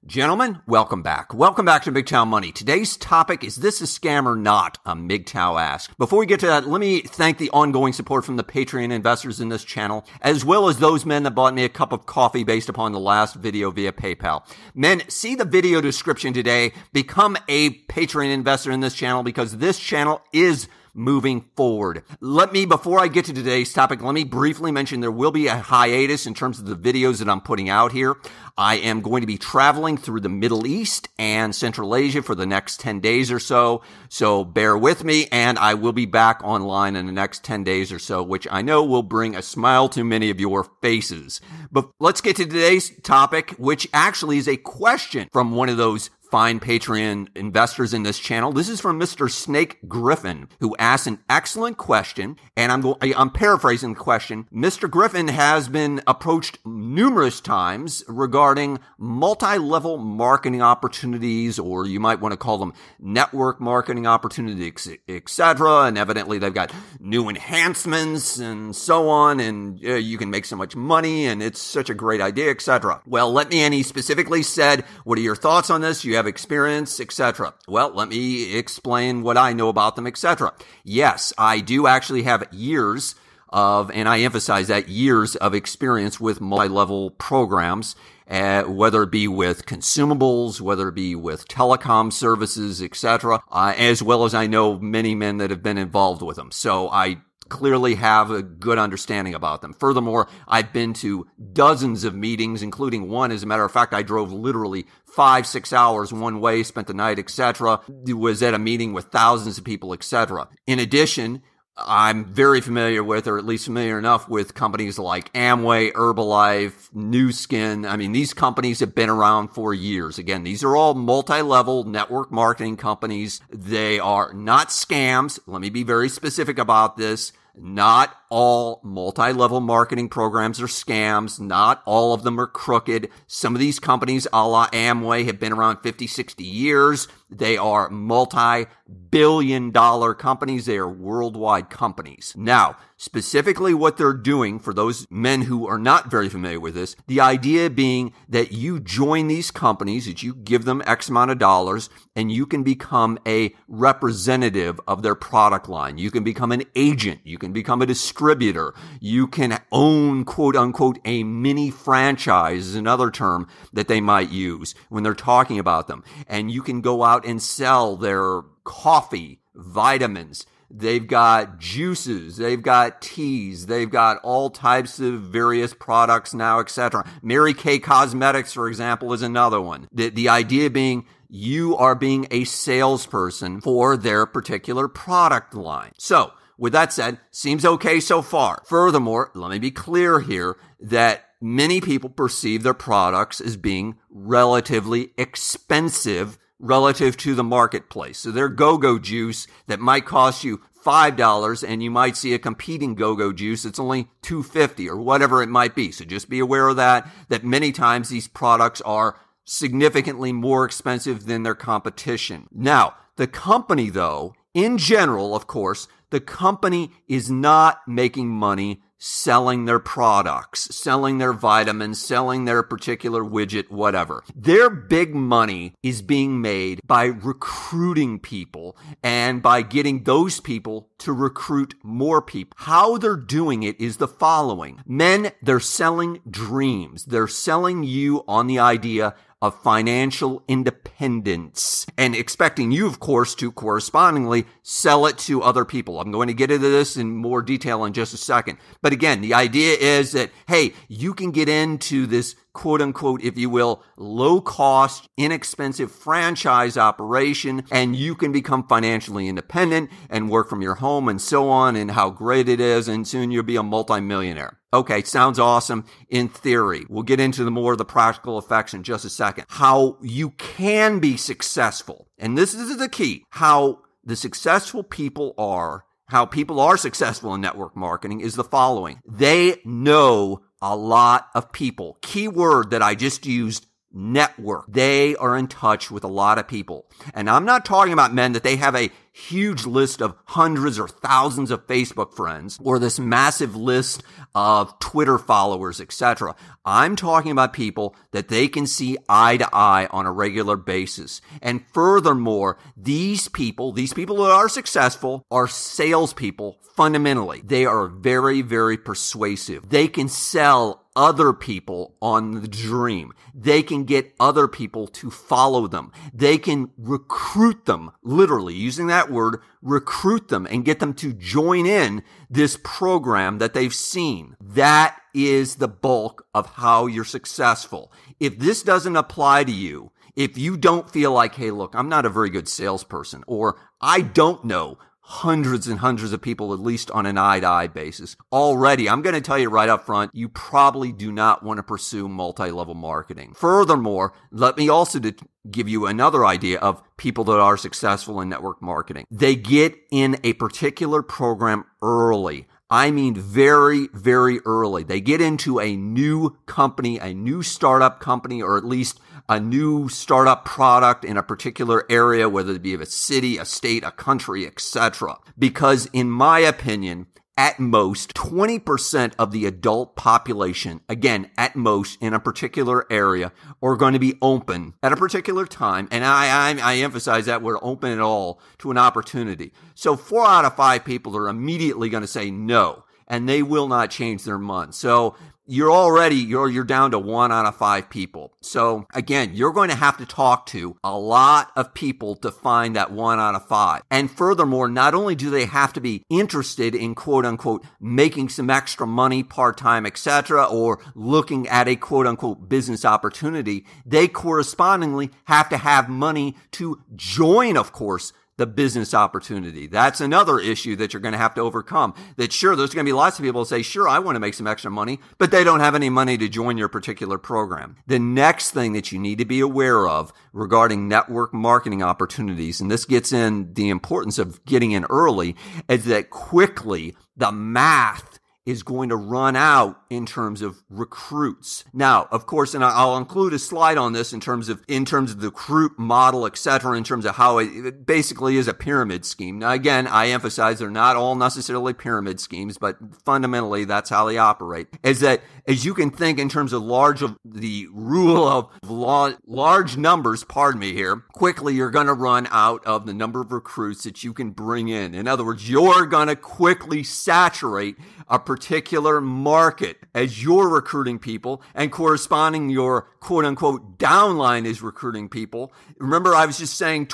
Gentlemen, welcome back. Welcome back to MGTOW Money. Today's topic is this a scam or not? A MGTOW ask. Before we get to that, let me thank the ongoing support from the Patreon investors in this channel, as well as those men that bought me a cup of coffee based upon the last video via PayPal. Men, see the video description today. Become a Patreon investor in this channel because this channel is moving forward. Before I get to today's topic, let me briefly mention there will be a hiatus in terms of the videos that I'm putting out here. I am going to be traveling through the Middle East and Central Asia for the next 10 days or so. So bear with me, and I will be back online in the next 10 days or so, which I know will bring a smile to many of your faces. But let's get to today's topic, which actually is a question from one of those fine Patreon investors in this channel. This is from Mr. Snake Griffin, who asked an excellent question, and I'm paraphrasing the question. Mr. Griffin has been approached numerous times regarding multi-level marketing opportunities, or you might want to call them network marketing opportunities, etc. And evidently they've got new enhancements and so on, and you can make so much money, and it's such a great idea, etc. Well, and he specifically said, what are your thoughts on this? You have experience, etc. Well, let me explain what I know about them, etc. Yes, I do actually have years of, and I emphasize that, years of experience with multi-level programs, whether it be with consumables, whether it be with telecom services, etc., as well as I know many men that have been involved with them. So I clearly have a good understanding about them. Furthermore, I've been to dozens of meetings, including one, as a matter of fact, I drove literally 5-6 hours one way, spent the night, etc. Was at a meeting with thousands of people, etc. In addition, I'm very familiar with, or at least familiar enough with, companies like Amway, Herbalife, Nu Skin. I mean, these companies have been around for years. Again, these are all multi-level network marketing companies. They are not scams. Let me be very specific about this. Not all multi-level marketing programs are scams. Not all of them are crooked. Some of these companies, a la Amway, have been around 50, 60 years. They are multi-billion-dollar companies. They are worldwide companies. Now, specifically what they're doing, for those men who are not very familiar with this, the idea being that you join these companies, that you give them X amount of dollars, and you can become a representative of their product line. You can become an agent. You can become a distributor. You can own, quote unquote, a mini franchise, is another term that they might use when they're talking about them. And you can go out and sell their coffee, vitamins. They've got juices, they've got teas, they've got all types of various products now, etc. Mary Kay Cosmetics, for example, is another one. The idea being you are being a salesperson for their particular product line. So, with that said, seems okay so far. Furthermore, let me be clear here that many people perceive their products as being relatively expensive relative to the marketplace. So their go-go juice that might cost you $5, and you might see a competing go-go juice that's only $2.50 or whatever it might be. So just be aware of that many times these products are significantly more expensive than their competition. Now, the company, though, in general, of course, the company is not making money selling their products, selling their vitamins, selling their particular widget, whatever. Their big money is being made by recruiting people and by getting those people to recruit more people. How they're doing it is the following. Men, they're selling dreams. They're selling you on the idea of financial independence and expecting you, of course, to correspondingly sell it to other people. I'm going to get into this in more detail in just a second. But again, the idea is that, hey, you can get into this quote unquote, if you will, low cost, inexpensive franchise operation, and you can become financially independent and work from your home and so on, and how great it is, and soon you'll be a multimillionaire. Okay, sounds awesome in theory. We'll get into the practical effects in just a second. How you can be successful, and this is the key, how the successful people are, how people are successful in network marketing is the following. They know a lot of people. Key word that I just used, network. They are in touch with a lot of people. And I'm not talking about men that they have a huge list of hundreds or thousands of Facebook friends or this massive list of Twitter followers, etc. I'm talking about people that they can see eye to eye on a regular basis. And furthermore, these people that are successful are salespeople fundamentally. They are very, very persuasive. They can sell other people on the dream. They can get other people to follow them. They can recruit them, literally using that word, recruit them and get them to join in this program that they've seen. That is the bulk of how you're successful. If this doesn't apply to you, if you don't feel like, hey, look, I'm not a very good salesperson, or I don't know hundreds and hundreds of people, at least on an eye-to-eye basis. Already, I'm going to tell you right up front, you probably do not want to pursue multi-level marketing. Furthermore, let me also give you another idea of people that are successful in network marketing. They get in a particular program early. I mean very, very early. They get into a new company, a new startup company, or at least a new startup product in a particular area, whether it be of a city, a state, a country, etc. Because in my opinion, at most, 20% of the adult population, again, at most, in a particular area, are going to be open at a particular time. And I emphasize that we're open at all to an opportunity. So 4 out of 5 people are immediately going to say no, and they will not change their mind. So you're down to 1 out of 5 people. So again, you're going to have to talk to a lot of people to find that 1 out of 5. And furthermore, not only do they have to be interested in quote unquote making some extra money part-time, etc., or looking at a quote unquote business opportunity, they correspondingly have to have money to join, of course, the business opportunity. That's another issue that you're going to have to overcome. That sure, there's going to be lots of people who say, sure, I want to make some extra money, but they don't have any money to join your particular program. The next thing that you need to be aware of regarding network marketing opportunities, and this gets in the importance of getting in early, is that quickly the math is going to run out in terms of recruits. Now, of course, and I'll include a slide on this in terms of the recruit model, etc., in terms of how it basically is a pyramid scheme. Now, again, I emphasize they're not all necessarily pyramid schemes, but fundamentally that's how they operate. Is that as you can think in terms of the rule of large numbers, quickly you're going to run out of the number of recruits that you can bring in. In other words, you're going to quickly saturate a particular market as you're recruiting people, and corresponding your quote-unquote downline is recruiting people. Remember, I was just saying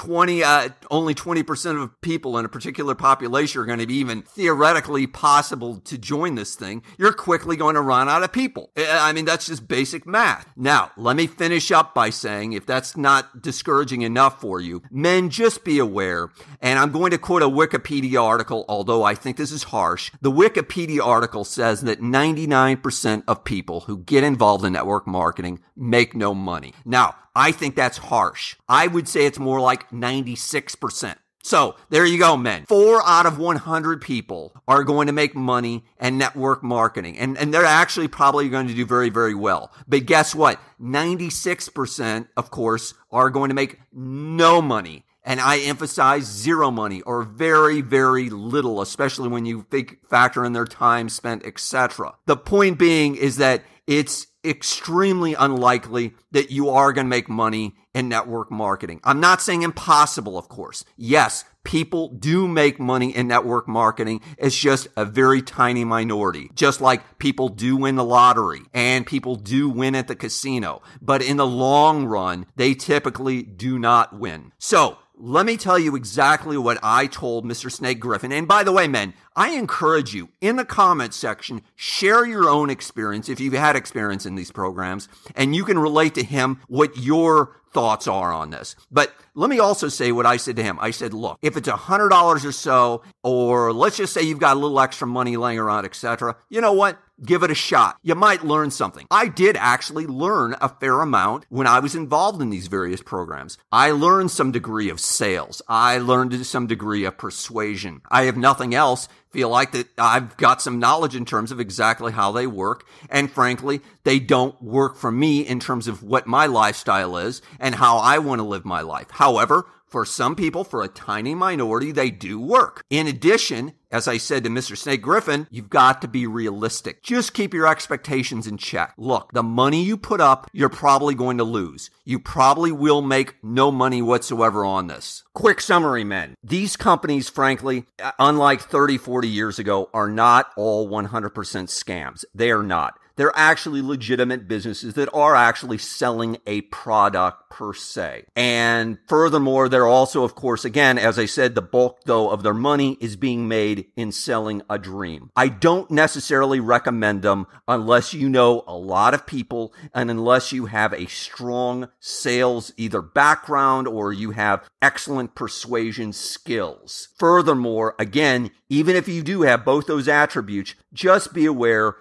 only 20% of people in a particular population are going to be even theoretically possible to join this thing. You're quickly going to run out of people. I mean, that's just basic math. Now, let me finish up by saying, if that's not discouraging enough for you, men, just be aware, and I'm going to quote a Wikipedia article, although I think this is harsh. The Wikipedia article says that 99% of people who get involved in network marketing make no money. Now, I think that's harsh. I would say it's more like 96%. So there you go, men. 4 out of 100 people are going to make money in network marketing. And they're actually probably going to do very, very well. But guess what? 96%, of course, are going to make no money. And I emphasize zero money or very, very little, especially when you factor in their time spent, etc. The point being is that it's extremely unlikely that you are going to make money in network marketing. I'm not saying impossible, of course. Yes, people do make money in network marketing. It's just a very tiny minority. Just like people do win the lottery and people do win at the casino. But in the long run, they typically do not win. So, let me tell you exactly what I told Mr. Snake Griffin. And by the way, men, I encourage you in the comments section, share your own experience if you've had experience in these programs, and you can relate to him what your thoughts are on this. But let me also say what I said to him. I said, look, if it's $100 or so, or let's just say you've got a little extra money laying around, etc., you know what? Give it a shot. You might learn something. I did actually learn a fair amount when I was involved in these various programs. I learned some degree of sales. I learned some degree of persuasion. I have nothing else feel like that I've got some knowledge in terms of exactly how they work. And frankly, they don't work for me in terms of what my lifestyle is and how I want to live my life. However, for some people, for a tiny minority, they do work. In addition, as I said to Mr. Snake Griffin, you've got to be realistic. Just keep your expectations in check. Look, the money you put up, you're probably going to lose. You probably will make no money whatsoever on this. Quick summary, men. These companies, frankly, unlike 30, 40 years ago, are not all 100% scams. They are not. They're actually legitimate businesses that are actually selling a product per se. And furthermore, they're also, of course, again, as I said, the bulk, though, of their money is being made in selling a dream. I don't necessarily recommend them unless you know a lot of people and unless you have a strong sales either background or you have excellent persuasion skills. Furthermore, again, even if you do have both those attributes, just be aware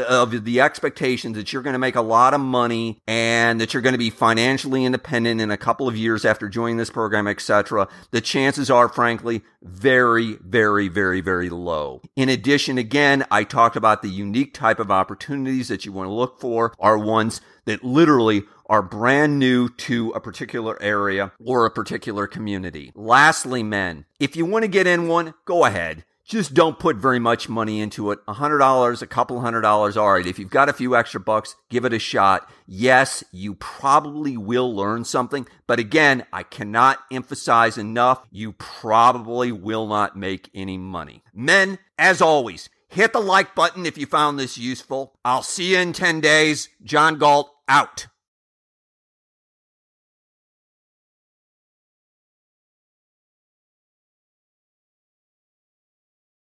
of the expectations that you're going to make a lot of money and that you're going to be financially independent in a couple of years after joining this program, etc. The chances are, frankly, very, very, very, very low. In addition, again, I talked about the unique type of opportunities that you want to look for are ones that literally are brand new to a particular area or a particular community. Lastly, men, if you want to get in one, go ahead. Just don't put very much money into it. $100, a couple $100. All right. If you've got a few extra bucks, give it a shot. Yes, you probably will learn something. But again, I cannot emphasize enough, you probably will not make any money. Men, as always, hit the like button if you found this useful. I'll see you in 10 days. John Galt, out.